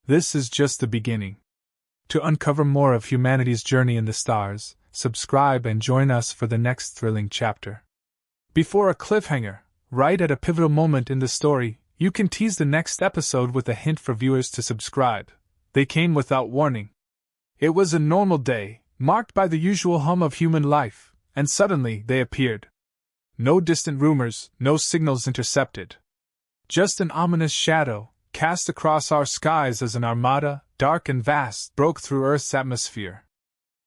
This is just the beginning. To uncover more of humanity's journey in the stars, subscribe and join us for the next thrilling chapter. Before a cliffhanger, right at a pivotal moment in the story, you can tease the next episode with a hint for viewers to subscribe. They came without warning. It was a normal day, marked by the usual hum of human life, and suddenly they appeared. No distant rumors, no signals intercepted. Just an ominous shadow, cast across our skies as an armada, dark and vast, broke through Earth's atmosphere.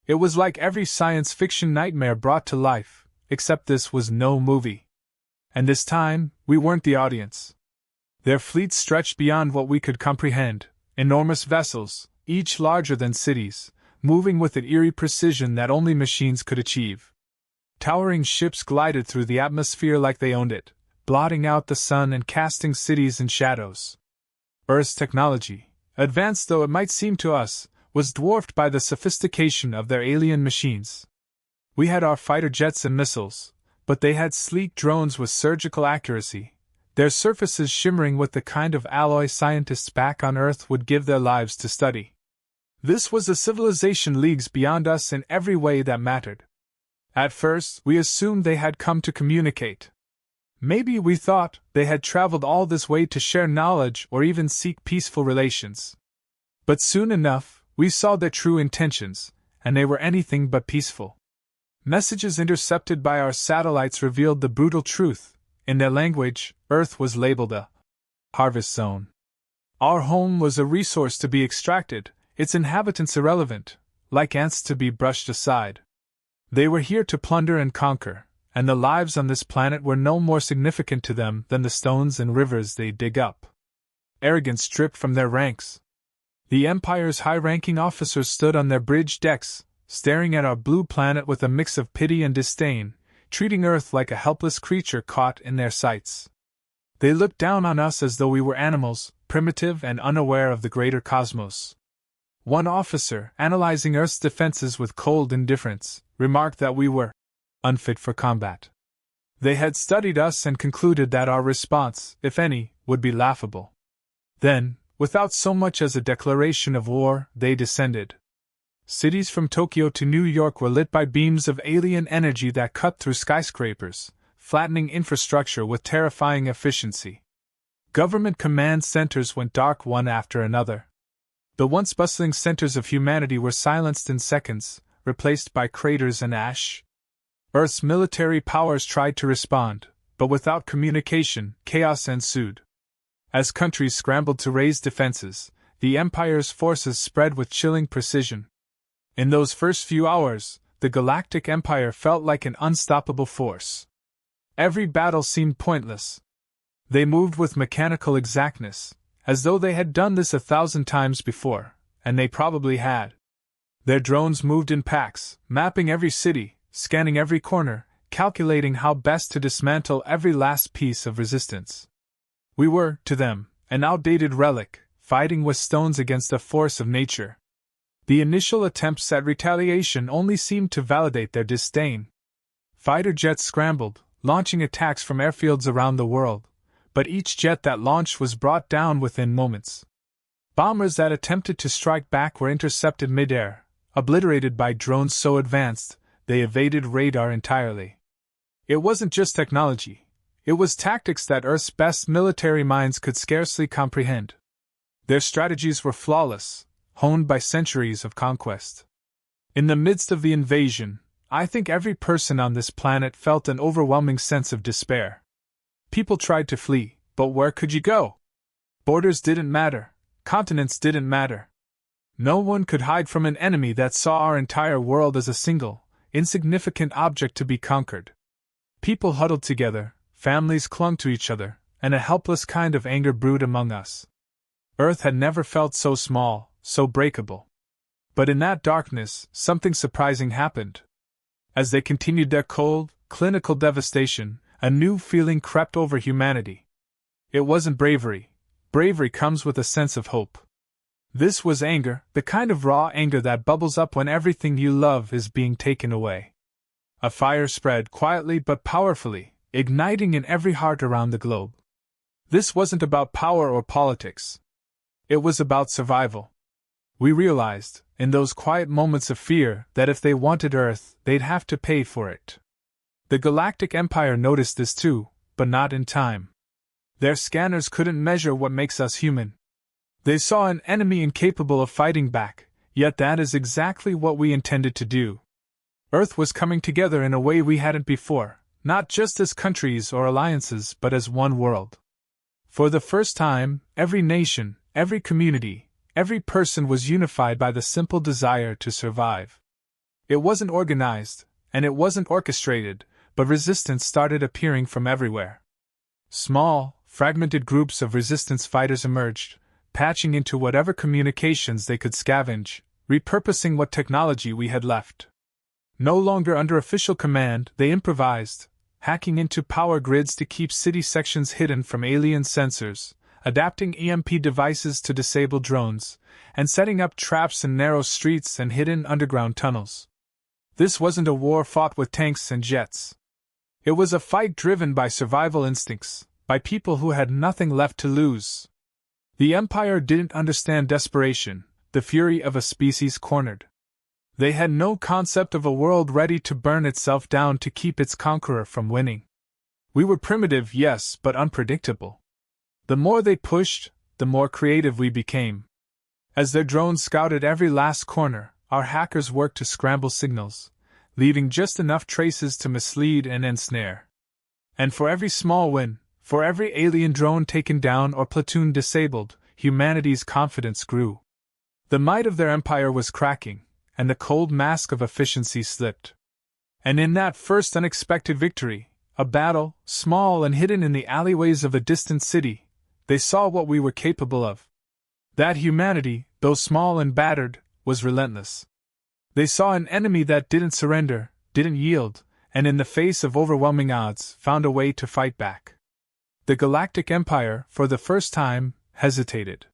It was like every science fiction nightmare brought to life, except this was no movie. And this time, we weren't the audience. Their fleet stretched beyond what we could comprehend, enormous vessels, each larger than cities, moving with an eerie precision that only machines could achieve. Towering ships glided through the atmosphere like they owned it, blotting out the sun and casting cities in shadows. Earth's technology, advanced though it might seem to us, was dwarfed by the sophistication of their alien machines. We had our fighter jets and missiles, but they had sleek drones with surgical accuracy, their surfaces shimmering with the kind of alloy scientists back on Earth would give their lives to study. This was a civilization leagues beyond us in every way that mattered. At first, we assumed they had come to communicate. Maybe we thought they had traveled all this way to share knowledge or even seek peaceful relations. But soon enough, we saw their true intentions, and they were anything but peaceful. Messages intercepted by our satellites revealed the brutal truth. In their language, Earth was labeled a harvest zone. Our home was a resource to be extracted, its inhabitants irrelevant, like ants to be brushed aside. They were here to plunder and conquer, and the lives on this planet were no more significant to them than the stones and rivers they dig up. Arrogance dripped from their ranks. The Empire's high-ranking officers stood on their bridge decks, staring at our blue planet with a mix of pity and disdain, treating Earth like a helpless creature caught in their sights. They looked down on us as though we were animals, primitive and unaware of the greater cosmos. One officer, analyzing Earth's defenses with cold indifference, remarked that we were unfit for combat. They had studied us and concluded that our response, if any, would be laughable. Then, without so much as a declaration of war, they descended. Cities from Tokyo to New York were lit by beams of alien energy that cut through skyscrapers, flattening infrastructure with terrifying efficiency. Government command centers went dark one after another. The once bustling centers of humanity were silenced in seconds, replaced by craters and ash. Earth's military powers tried to respond, but without communication, chaos ensued. As countries scrambled to raise defenses, the Empire's forces spread with chilling precision. In those first few hours, the Galactic Empire felt like an unstoppable force. Every battle seemed pointless. They moved with mechanical exactness, as though they had done this 1,000 times before, and they probably had. Their drones moved in packs, mapping every city, scanning every corner, calculating how best to dismantle every last piece of resistance. We were, to them, an outdated relic, fighting with stones against a force of nature. The initial attempts at retaliation only seemed to validate their disdain. Fighter jets scrambled, launching attacks from airfields around the world, but each jet that launched was brought down within moments. Bombers that attempted to strike back were intercepted mid-air, obliterated by drones so advanced, they evaded radar entirely. It wasn't just technology, it was tactics that Earth's best military minds could scarcely comprehend. Their strategies were flawless, honed by centuries of conquest. In the midst of the invasion, I think every person on this planet felt an overwhelming sense of despair. People tried to flee, but where could you go? Borders didn't matter, continents didn't matter. No one could hide from an enemy that saw our entire world as a single, insignificant object to be conquered. People huddled together, families clung to each other, and a helpless kind of anger brewed among us. Earth had never felt so small, so breakable. But in that darkness, something surprising happened. As they continued their cold, clinical devastation, a new feeling crept over humanity. It wasn't bravery. Bravery comes with a sense of hope. This was anger, the kind of raw anger that bubbles up when everything you love is being taken away. A fire spread quietly but powerfully, igniting in every heart around the globe. This wasn't about power or politics. It was about survival. We realized, in those quiet moments of fear, that if they wanted Earth, they'd have to pay for it. The Galactic Empire noticed this too, but not in time. Their scanners couldn't measure what makes us human. They saw an enemy incapable of fighting back, yet that is exactly what we intended to do. Earth was coming together in a way we hadn't before, not just as countries or alliances, but as one world. For the first time, every nation, every community, every person was unified by the simple desire to survive. It wasn't organized, and it wasn't orchestrated, but resistance started appearing from everywhere. Small, fragmented groups of resistance fighters emerged, patching into whatever communications they could scavenge, repurposing what technology we had left. No longer under official command, they improvised, hacking into power grids to keep city sections hidden from alien sensors, adapting EMP devices to disable drones, and setting up traps in narrow streets and hidden underground tunnels. This wasn't a war fought with tanks and jets. It was a fight driven by survival instincts, by people who had nothing left to lose. The Empire didn't understand desperation, the fury of a species cornered. They had no concept of a world ready to burn itself down to keep its conqueror from winning. We were primitive, yes, but unpredictable. The more they pushed, the more creative we became. As their drones scouted every last corner, our hackers worked to scramble signals, leaving just enough traces to mislead and ensnare. And for every small win, for every alien drone taken down or platoon disabled, humanity's confidence grew. The might of their empire was cracking, and the cold mask of efficiency slipped. And in that first unexpected victory, a battle, small and hidden in the alleyways of a distant city, they saw what we were capable of. That humanity, though small and battered, was relentless. They saw an enemy that didn't surrender, didn't yield, and in the face of overwhelming odds, found a way to fight back. The Galactic Empire, for the first time, hesitated.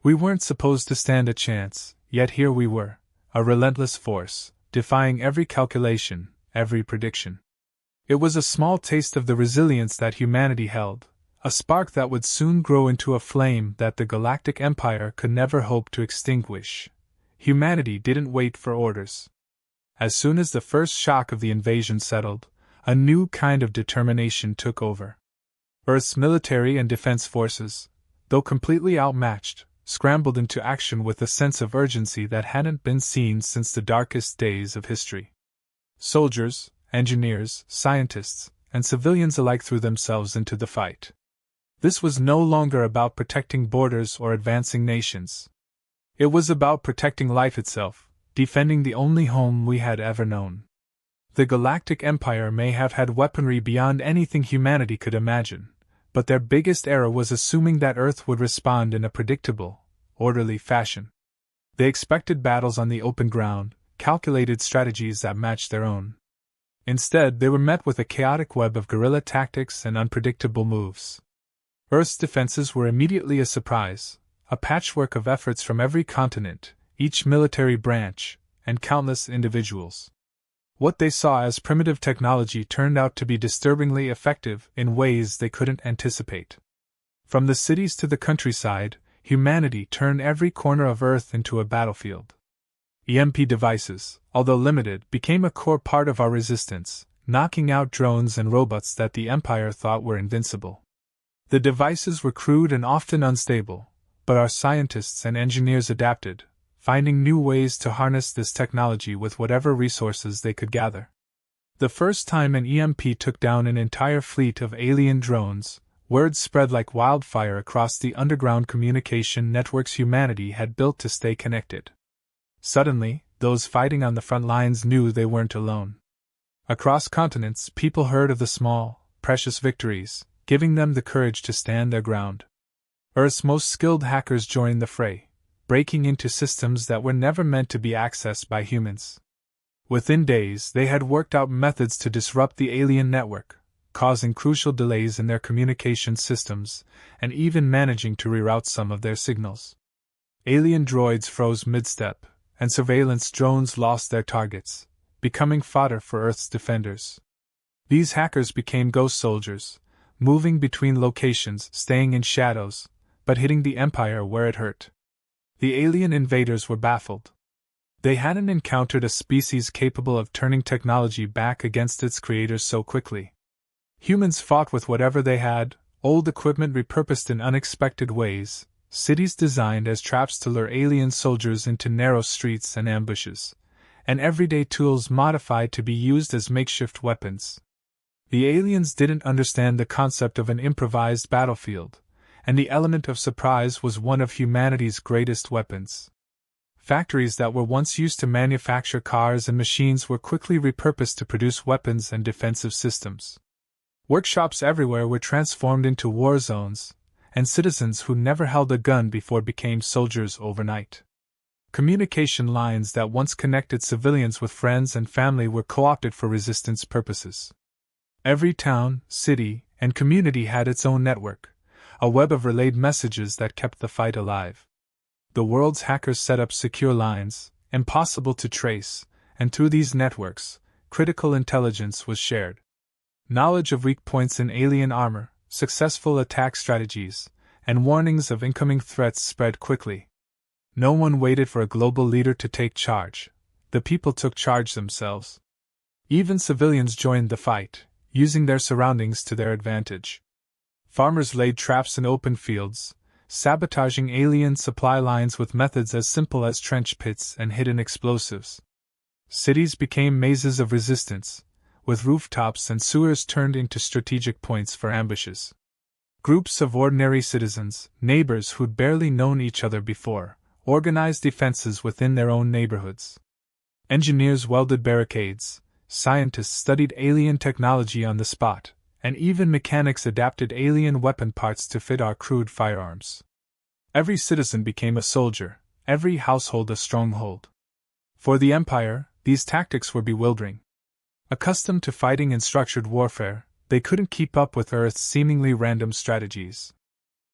We weren't supposed to stand a chance, yet here we were, a relentless force, defying every calculation, every prediction. It was a small taste of the resilience that humanity held, a spark that would soon grow into a flame that the Galactic Empire could never hope to extinguish. Humanity didn't wait for orders. As soon as the first shock of the invasion settled, a new kind of determination took over. Earth's military and defense forces, though completely outmatched, scrambled into action with a sense of urgency that hadn't been seen since the darkest days of history. Soldiers, engineers, scientists, and civilians alike threw themselves into the fight. This was no longer about protecting borders or advancing nations. It was about protecting life itself, defending the only home we had ever known. The Galactic Empire may have had weaponry beyond anything humanity could imagine, but their biggest error was assuming that Earth would respond in a predictable, orderly fashion. They expected battles on the open ground, calculated strategies that matched their own. Instead, they were met with a chaotic web of guerrilla tactics and unpredictable moves. Earth's defenses were immediately a surprise, a patchwork of efforts from every continent, each military branch, and countless individuals. What they saw as primitive technology turned out to be disturbingly effective in ways they couldn't anticipate. From the cities to the countryside, humanity turned every corner of Earth into a battlefield. EMP devices, although limited, became a core part of our resistance, knocking out drones and robots that the Empire thought were invincible. The devices were crude and often unstable, but our scientists and engineers adapted, finding new ways to harness this technology with whatever resources they could gather. The first time an EMP took down an entire fleet of alien drones, word spread like wildfire across the underground communication networks humanity had built to stay connected. Suddenly, those fighting on the front lines knew they weren't alone. Across continents, people heard of the small, precious victories, giving them the courage to stand their ground. Earth's most skilled hackers joined the fray, breaking into systems that were never meant to be accessed by humans. Within days, they had worked out methods to disrupt the alien network, causing crucial delays in their communication systems, and even managing to reroute some of their signals. Alien droids froze mid-step, and surveillance drones lost their targets, becoming fodder for Earth's defenders. These hackers became ghost soldiers, moving between locations, staying in shadows, but hitting the Empire where it hurt. The alien invaders were baffled. They hadn't encountered a species capable of turning technology back against its creators so quickly. Humans fought with whatever they had, old equipment repurposed in unexpected ways, cities designed as traps to lure alien soldiers into narrow streets and ambushes, and everyday tools modified to be used as makeshift weapons. The aliens didn't understand the concept of an improvised battlefield, and the element of surprise was one of humanity's greatest weapons. Factories that were once used to manufacture cars and machines were quickly repurposed to produce weapons and defensive systems. Workshops everywhere were transformed into war zones, and citizens who never held a gun before became soldiers overnight. Communication lines that once connected civilians with friends and family were co-opted for resistance purposes. Every town, city, and community had its own network, a web of relayed messages that kept the fight alive. The world's hackers set up secure lines, impossible to trace, and through these networks, critical intelligence was shared. Knowledge of weak points in alien armor, successful attack strategies, and warnings of incoming threats spread quickly. No one waited for a global leader to take charge. The people took charge themselves. Even civilians joined the fight, using their surroundings to their advantage. Farmers laid traps in open fields, sabotaging alien supply lines with methods as simple as trench pits and hidden explosives. Cities became mazes of resistance, with rooftops and sewers turned into strategic points for ambushes. Groups of ordinary citizens, neighbors who'd barely known each other before, organized defenses within their own neighborhoods. Engineers welded barricades, scientists studied alien technology on the spot, and even mechanics adapted alien weapon parts to fit our crude firearms. Every citizen became a soldier, every household a stronghold. For the Empire, these tactics were bewildering. Accustomed to fighting in structured warfare, they couldn't keep up with Earth's seemingly random strategies.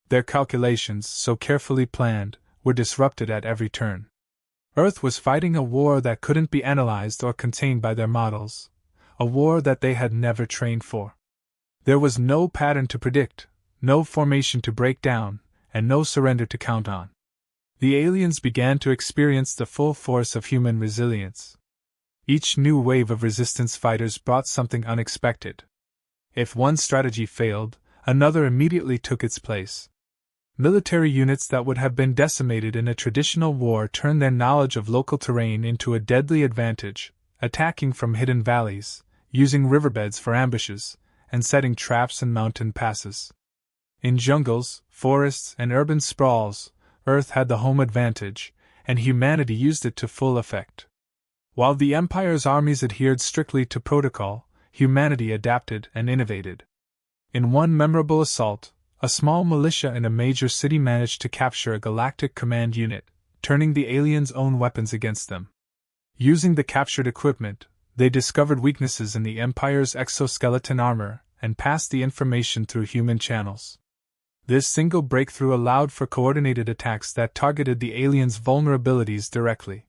Their calculations, so carefully planned, were disrupted at every turn. Earth was fighting a war that couldn't be analyzed or contained by their models, a war that they had never trained for. There was no pattern to predict, no formation to break down, and no surrender to count on. The aliens began to experience the full force of human resilience. Each new wave of resistance fighters brought something unexpected. If one strategy failed, another immediately took its place. Military units that would have been decimated in a traditional war turned their knowledge of local terrain into a deadly advantage, attacking from hidden valleys, using riverbeds for ambushes, and setting traps in mountain passes. In jungles, forests, and urban sprawls, Earth had the home advantage, and humanity used it to full effect. While the Empire's armies adhered strictly to protocol, humanity adapted and innovated. In one memorable assault, a small militia in a major city managed to capture a Galactic command unit, turning the aliens' own weapons against them. Using the captured equipment, they discovered weaknesses in the Empire's exoskeleton armor and passed the information through human channels. This single breakthrough allowed for coordinated attacks that targeted the aliens' vulnerabilities directly.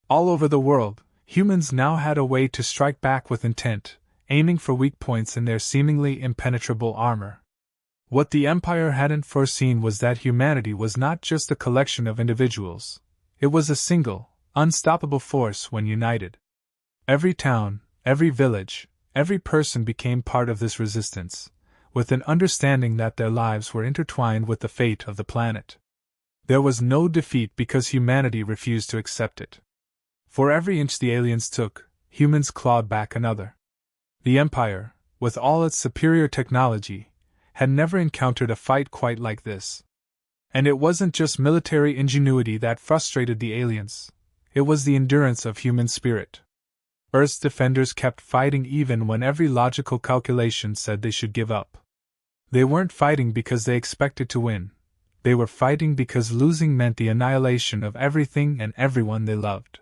All over the world, humans now had a way to strike back with intent, aiming for weak points in their seemingly impenetrable armor. What the Empire hadn't foreseen was that humanity was not just a collection of individuals. It was a single, unstoppable force when united. Every town, every village, every person became part of this resistance, with an understanding that their lives were intertwined with the fate of the planet. There was no defeat because humanity refused to accept it. For every inch the aliens took, humans clawed back another. The Empire, with all its superior technology, had never encountered a fight quite like this. And it wasn't just military ingenuity that frustrated the aliens, it was the endurance of human spirit. Earth's defenders kept fighting even when every logical calculation said they should give up. They weren't fighting because they expected to win, they were fighting because losing meant the annihilation of everything and everyone they loved.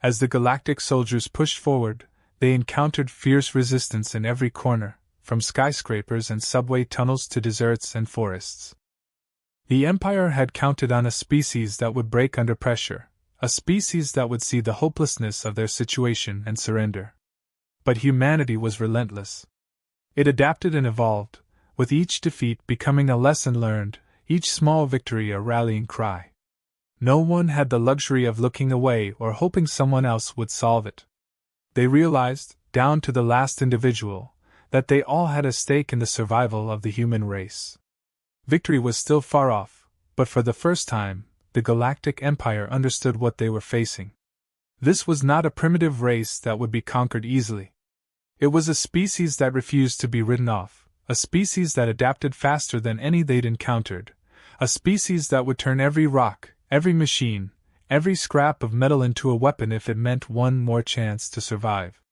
As the Galactic soldiers pushed forward, they encountered fierce resistance in every corner, from skyscrapers and subway tunnels to deserts and forests. The Empire had counted on a species that would break under pressure, a species that would see the hopelessness of their situation and surrender. But humanity was relentless. It adapted and evolved, with each defeat becoming a lesson learned, each small victory a rallying cry. No one had the luxury of looking away or hoping someone else would solve it. They realized, down to the last individual, that they all had a stake in the survival of the human race. Victory was still far off, but for the first time, the Galactic Empire understood what they were facing. This was not a primitive race that would be conquered easily. It was a species that refused to be written off, a species that adapted faster than any they'd encountered, a species that would turn every rock, every machine, every scrap of metal into a weapon if it meant one more chance to survive.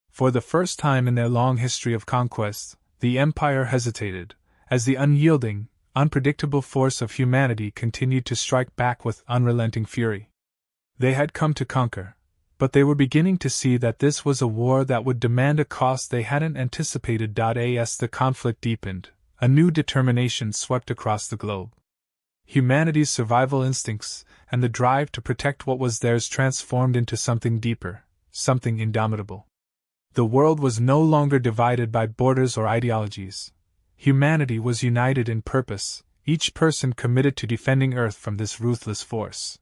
For the first time in their long history of conquest, the Empire hesitated, as the unyielding, unpredictable force of humanity continued to strike back with unrelenting fury. They had come to conquer, but they were beginning to see that this was a war that would demand a cost they hadn't anticipated. As the conflict deepened, a new determination swept across the globe. Humanity's survival instincts and the drive to protect what was theirs transformed into something deeper, something indomitable. The world was no longer divided by borders or ideologies. Humanity was united in purpose, each person committed to defending Earth from this ruthless force.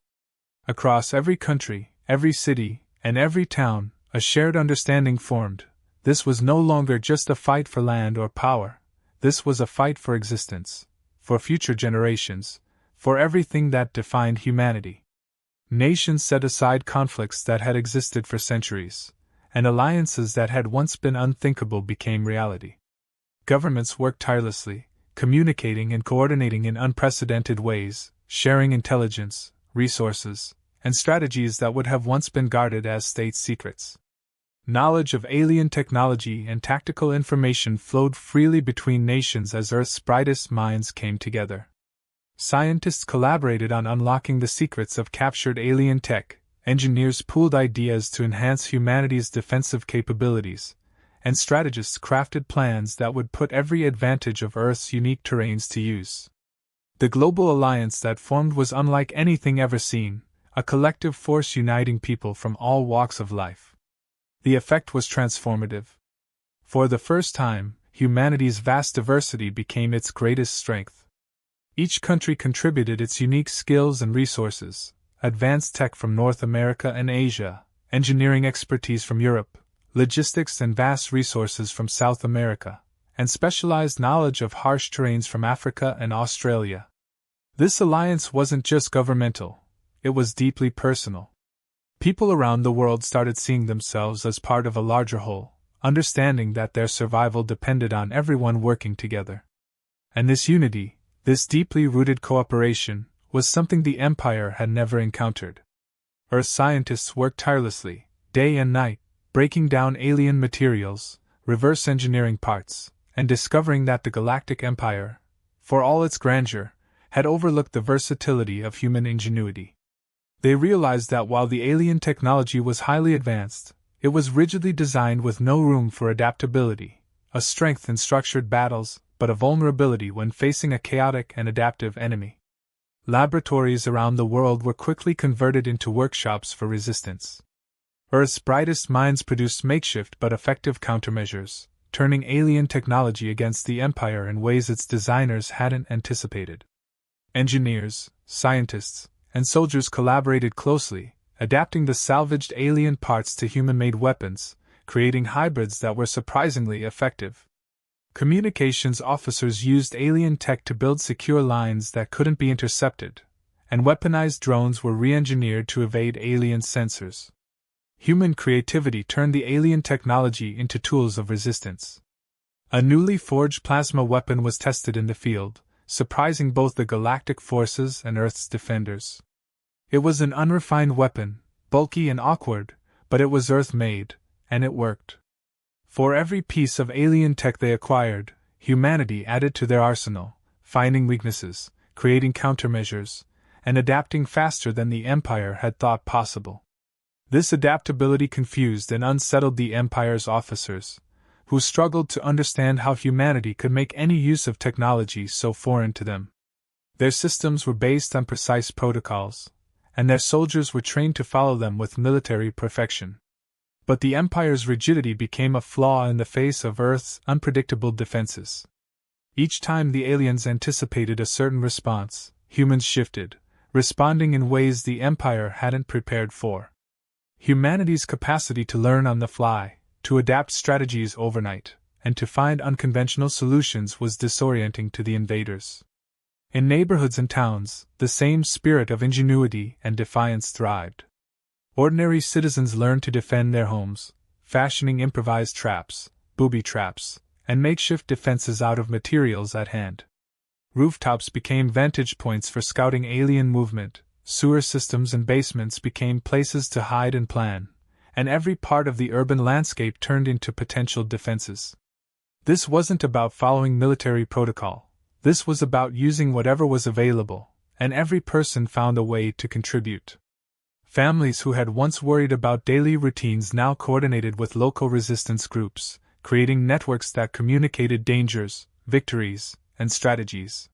Across every country, every city, and every town, a shared understanding formed. This was no longer just a fight for land or power. This was a fight for existence, for future generations, for everything that defined humanity. Nations set aside conflicts that had existed for centuries, and alliances that had once been unthinkable became reality. Governments worked tirelessly, communicating and coordinating in unprecedented ways, sharing intelligence, resources, and strategies that would have once been guarded as state secrets. Knowledge of alien technology and tactical information flowed freely between nations as Earth's brightest minds came together. Scientists collaborated on unlocking the secrets of captured alien tech, engineers pooled ideas to enhance humanity's defensive capabilities, and strategists crafted plans that would put every advantage of Earth's unique terrains to use. The global alliance that formed was unlike anything ever seen, a collective force uniting people from all walks of life. The effect was transformative. For the first time, humanity's vast diversity became its greatest strength. Each country contributed its unique skills and resources, advanced tech from North America and Asia, engineering expertise from Europe, logistics and vast resources from South America, and specialized knowledge of harsh terrains from Africa and Australia. This alliance wasn't just governmental, it was deeply personal. People around the world started seeing themselves as part of a larger whole, understanding that their survival depended on everyone working together. And this unity, this deeply rooted cooperation, was something the Empire had never encountered. Earth scientists worked tirelessly, day and night, breaking down alien materials, reverse engineering parts, and discovering that the Galactic Empire, for all its grandeur, had overlooked the versatility of human ingenuity. They realized that while the alien technology was highly advanced, it was rigidly designed with no room for adaptability, a strength in structured battles, but a vulnerability when facing a chaotic and adaptive enemy. Laboratories around the world were quickly converted into workshops for resistance. Earth's brightest minds produced makeshift but effective countermeasures, turning alien technology against the Empire in ways its designers hadn't anticipated. Engineers, scientists, and soldiers collaborated closely, adapting the salvaged alien parts to human-made weapons, creating hybrids that were surprisingly effective. Communications officers used alien tech to build secure lines that couldn't be intercepted, and weaponized drones were re-engineered to evade alien sensors. Human creativity turned the alien technology into tools of resistance. A newly forged plasma weapon was tested in the field, surprising both the galactic forces and Earth's defenders. It was an unrefined weapon, bulky and awkward, but it was Earth-made, and it worked. For every piece of alien tech they acquired, humanity added to their arsenal, finding weaknesses, creating countermeasures, and adapting faster than the Empire had thought possible. This adaptability confused and unsettled the Empire's officers, who struggled to understand how humanity could make any use of technology so foreign to them. Their systems were based on precise protocols, and their soldiers were trained to follow them with military perfection. But the Empire's rigidity became a flaw in the face of Earth's unpredictable defenses. Each time the aliens anticipated a certain response, humans shifted, responding in ways the Empire hadn't prepared for. Humanity's capacity to learn on the fly, to adapt strategies overnight, and to find unconventional solutions was disorienting to the invaders. In neighborhoods and towns, the same spirit of ingenuity and defiance thrived. Ordinary citizens learned to defend their homes, fashioning improvised traps, booby traps, and makeshift defenses out of materials at hand. Rooftops became vantage points for scouting alien movement, sewer systems and basements became places to hide and plan, and every part of the urban landscape turned into potential defenses. This wasn't about following military protocol. This was about using whatever was available, and every person found a way to contribute. Families who had once worried about daily routines now coordinated with local resistance groups, creating networks that communicated dangers, victories, and strategies.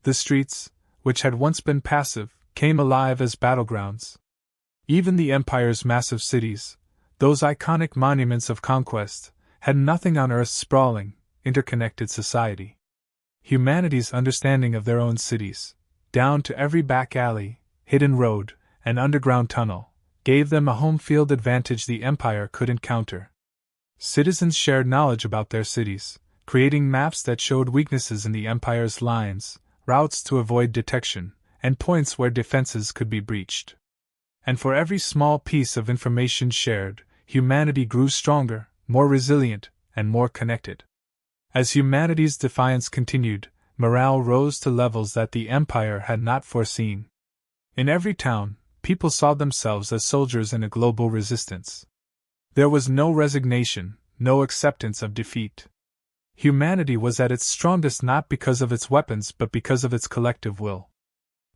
The streets, which had once been passive, came alive as battlegrounds. Even the Empire's massive cities, those iconic monuments of conquest, had nothing on Earth's sprawling, interconnected society. Humanity's understanding of their own cities, down to every back alley, hidden road, and underground tunnel, gave them a home field advantage the Empire couldn't counter. Citizens shared knowledge about their cities, creating maps that showed weaknesses in the Empire's lines, routes to avoid detection, and points where defenses could be breached. And for every small piece of information shared, humanity grew stronger, more resilient, and more connected. As humanity's defiance continued, morale rose to levels that the Empire had not foreseen. In every town, people saw themselves as soldiers in a global resistance. There was no resignation, no acceptance of defeat. Humanity was at its strongest not because of its weapons but because of its collective will.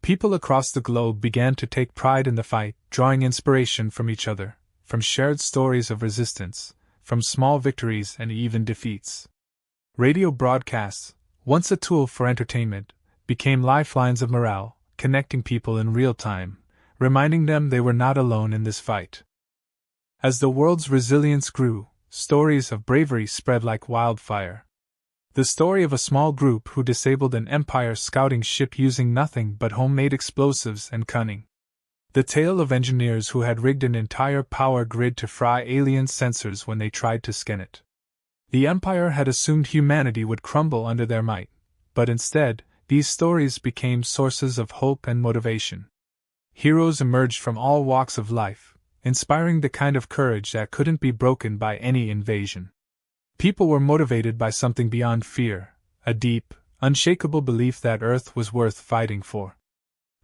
People across the globe began to take pride in the fight, drawing inspiration from each other, from shared stories of resistance, from small victories and even defeats. Radio broadcasts, once a tool for entertainment, became lifelines of morale, connecting people in real time, reminding them they were not alone in this fight. As the world's resilience grew, stories of bravery spread like wildfire. The story of a small group who disabled an Empire scouting ship using nothing but homemade explosives and cunning. The tale of engineers who had rigged an entire power grid to fry alien sensors when they tried to scan it. The Empire had assumed humanity would crumble under their might, but instead, these stories became sources of hope and motivation. Heroes emerged from all walks of life, inspiring the kind of courage that couldn't be broken by any invasion. People were motivated by something beyond fear, a deep, unshakable belief that Earth was worth fighting for.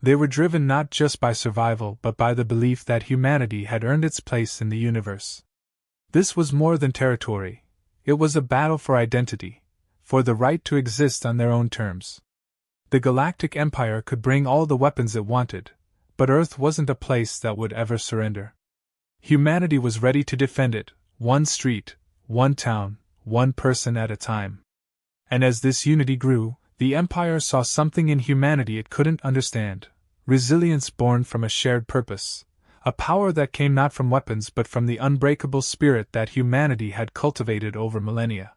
They were driven not just by survival but by the belief that humanity had earned its place in the universe. This was more than territory. It was a battle for identity, for the right to exist on their own terms. The Galactic Empire could bring all the weapons it wanted, but Earth wasn't a place that would ever surrender. Humanity was ready to defend it, one street, one town, one person at a time. And as this unity grew, the Empire saw something in humanity it couldn't understand, resilience born from a shared purpose, a power that came not from weapons but from the unbreakable spirit that humanity had cultivated over millennia.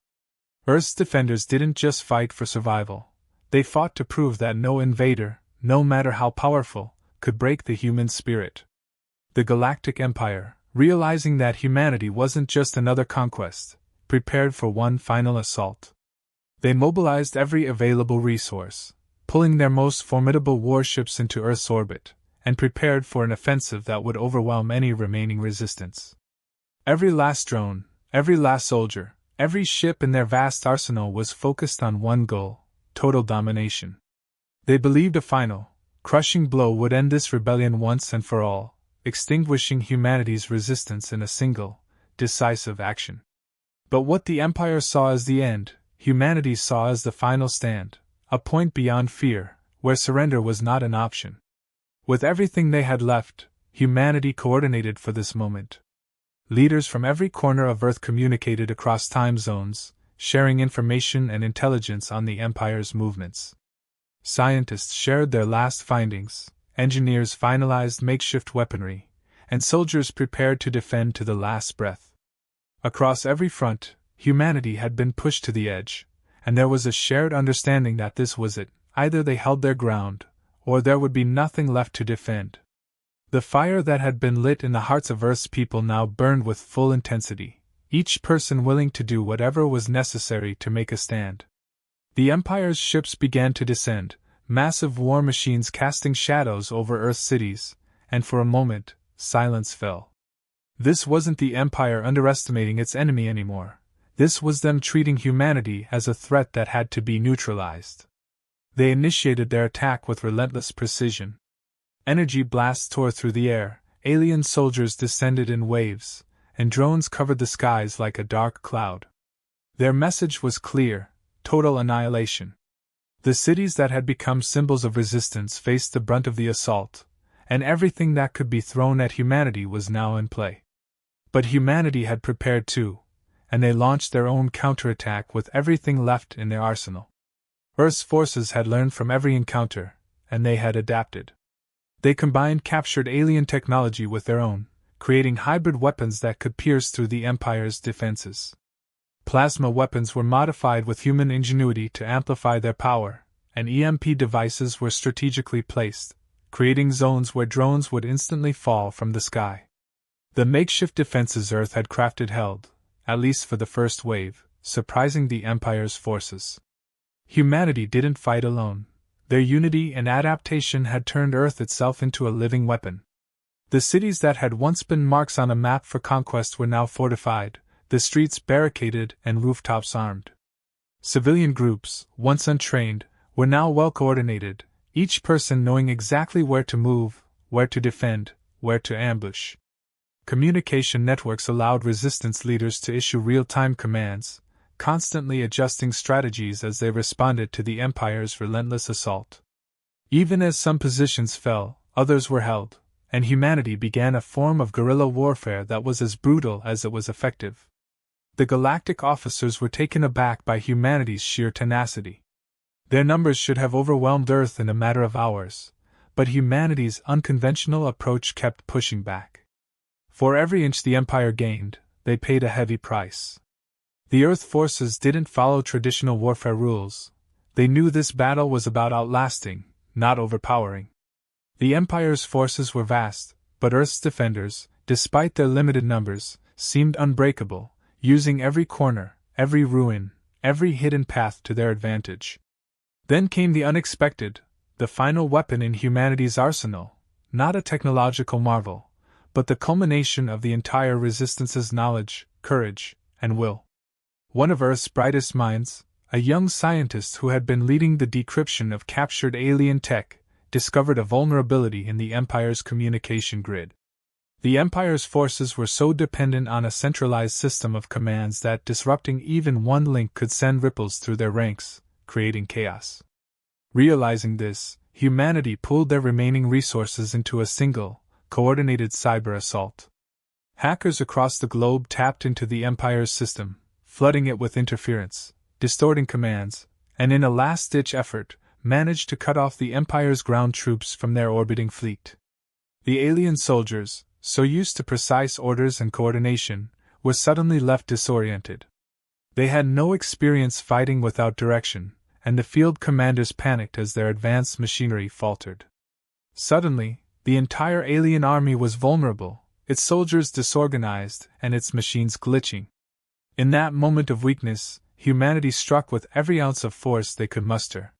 Earth's defenders didn't just fight for survival, they fought to prove that no invader, no matter how powerful, could break the human spirit. The Galactic Empire, realizing that humanity wasn't just another conquest, prepared for one final assault. They mobilized every available resource, pulling their most formidable warships into Earth's orbit, and prepared for an offensive that would overwhelm any remaining resistance. Every last drone, every last soldier, every ship in their vast arsenal was focused on one goal: total domination. They believed a final, crushing blow would end this rebellion once and for all, extinguishing humanity's resistance in a single, decisive action. But what the Empire saw as the end, humanity saw as the final stand, a point beyond fear, where surrender was not an option. With everything they had left, humanity coordinated for this moment. Leaders from every corner of Earth communicated across time zones, sharing information and intelligence on the Empire's movements. Scientists shared their last findings, engineers finalized makeshift weaponry, and soldiers prepared to defend to the last breath. Across every front, humanity had been pushed to the edge, and there was a shared understanding that this was it: either they held their ground, or there would be nothing left to defend. The fire that had been lit in the hearts of Earth's people now burned with full intensity, each person willing to do whatever was necessary to make a stand. The Empire's ships began to descend, massive war machines casting shadows over Earth's cities, and for a moment, silence fell. This wasn't the Empire underestimating its enemy anymore. This was them treating humanity as a threat that had to be neutralized. They initiated their attack with relentless precision. Energy blasts tore through the air, alien soldiers descended in waves, and drones covered the skies like a dark cloud. Their message was clear: total annihilation. The cities that had become symbols of resistance faced the brunt of the assault, and everything that could be thrown at humanity was now in play. But humanity had prepared too, and they launched their own counterattack with everything left in their arsenal. Earth's forces had learned from every encounter, and they had adapted. They combined captured alien technology with their own, creating hybrid weapons that could pierce through the Empire's defenses. Plasma weapons were modified with human ingenuity to amplify their power, and EMP devices were strategically placed, creating zones where drones would instantly fall from the sky. The makeshift defenses Earth had crafted held, at least for the first wave, surprising the Empire's forces. Humanity didn't fight alone. Their unity and adaptation had turned Earth itself into a living weapon. The cities that had once been marks on a map for conquest were now fortified, the streets barricaded and rooftops armed. Civilian groups, once untrained, were now well coordinated, each person knowing exactly where to move, where to defend, where to ambush. Communication networks allowed resistance leaders to issue real-time commands, constantly adjusting strategies as they responded to the Empire's relentless assault. Even as some positions fell, others were held, and humanity began a form of guerrilla warfare that was as brutal as it was effective. The Galactic officers were taken aback by humanity's sheer tenacity. Their numbers should have overwhelmed Earth in a matter of hours, but humanity's unconventional approach kept pushing back. For every inch the Empire gained, they paid a heavy price. The Earth forces didn't follow traditional warfare rules. They knew this battle was about outlasting, not overpowering. The Empire's forces were vast, but Earth's defenders, despite their limited numbers, seemed unbreakable, using every corner, every ruin, every hidden path to their advantage. Then came the unexpected, the final weapon in humanity's arsenal, not a technological marvel, but the culmination of the entire Resistance's knowledge, courage, and will. One of Earth's brightest minds, a young scientist who had been leading the decryption of captured alien tech, discovered a vulnerability in the Empire's communication grid. The Empire's forces were so dependent on a centralized system of commands that disrupting even one link could send ripples through their ranks, creating chaos. Realizing this, humanity pooled their remaining resources into a single, coordinated cyber assault. Hackers across the globe tapped into the Empire's system, flooding it with interference, distorting commands, and in a last-ditch effort, managed to cut off the Empire's ground troops from their orbiting fleet. The alien soldiers, so used to precise orders and coordination, were suddenly left disoriented. They had no experience fighting without direction, and the field commanders panicked as their advanced machinery faltered. Suddenly, the entire alien army was vulnerable, its soldiers disorganized and its machines glitching. In that moment of weakness, humanity struck with every ounce of force they could muster.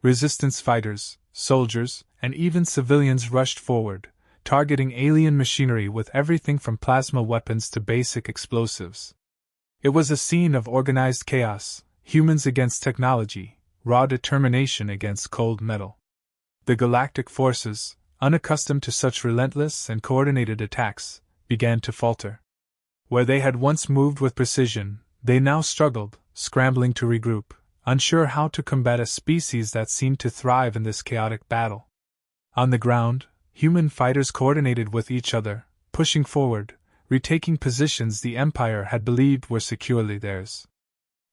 Resistance fighters, soldiers, and even civilians rushed forward, targeting alien machinery with everything from plasma weapons to basic explosives. It was a scene of organized chaos, humans against technology, raw determination against cold metal. The galactic forces, unaccustomed to such relentless and coordinated attacks, began to falter. Where they had once moved with precision, they now struggled, scrambling to regroup, unsure how to combat a species that seemed to thrive in this chaotic battle. On the ground, human fighters coordinated with each other, pushing forward, retaking positions the Empire had believed were securely theirs.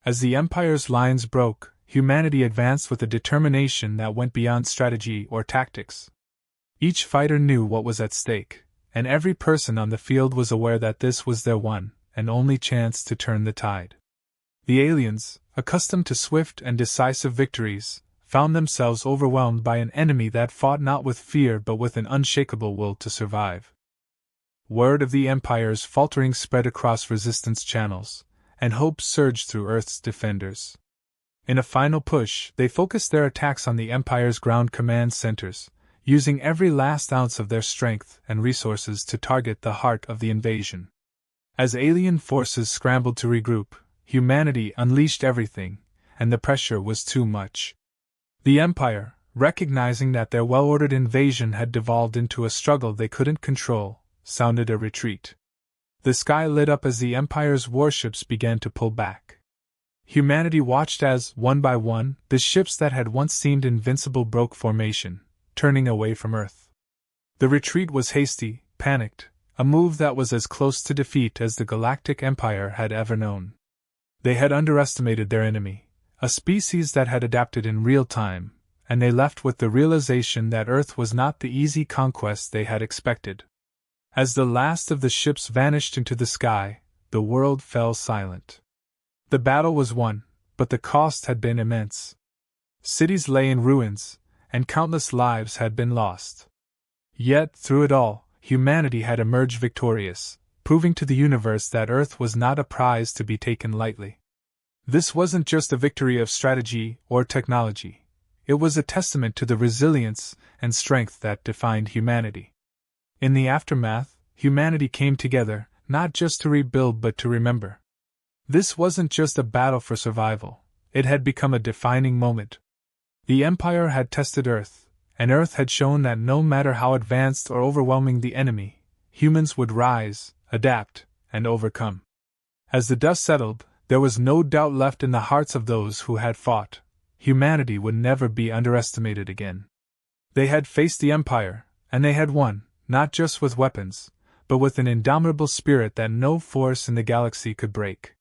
As the Empire's lines broke, humanity advanced with a determination that went beyond strategy or tactics. Each fighter knew what was at stake, and every person on the field was aware that this was their one and only chance to turn the tide. The aliens, accustomed to swift and decisive victories, found themselves overwhelmed by an enemy that fought not with fear but with an unshakable will to survive. Word of the Empire's faltering spread across resistance channels, and hope surged through Earth's defenders. In a final push, they focused their attacks on the Empire's ground command centers, using every last ounce of their strength and resources to target the heart of the invasion. As alien forces scrambled to regroup, humanity unleashed everything, and the pressure was too much. The Empire, recognizing that their well-ordered invasion had devolved into a struggle they couldn't control, sounded a retreat. The sky lit up as the Empire's warships began to pull back. Humanity watched as, one by one, the ships that had once seemed invincible broke formation, turning away from Earth. The retreat was hasty, panicked, a move that was as close to defeat as the Galactic Empire had ever known. They had underestimated their enemy, a species that had adapted in real time, and they left with the realization that Earth was not the easy conquest they had expected. As the last of the ships vanished into the sky, the world fell silent. The battle was won, but the cost had been immense. Cities lay in ruins, and countless lives had been lost. Yet, through it all, humanity had emerged victorious, proving to the universe that Earth was not a prize to be taken lightly. This wasn't just a victory of strategy or technology. It was a testament to the resilience and strength that defined humanity. In the aftermath, humanity came together, not just to rebuild but to remember. This wasn't just a battle for survival, it had become a defining moment. The Empire had tested Earth, and Earth had shown that no matter how advanced or overwhelming the enemy, humans would rise, adapt, and overcome. As the dust settled, there was no doubt left in the hearts of those who had fought. Humanity would never be underestimated again. They had faced the Empire, and they had won, not just with weapons, but with an indomitable spirit that no force in the galaxy could break.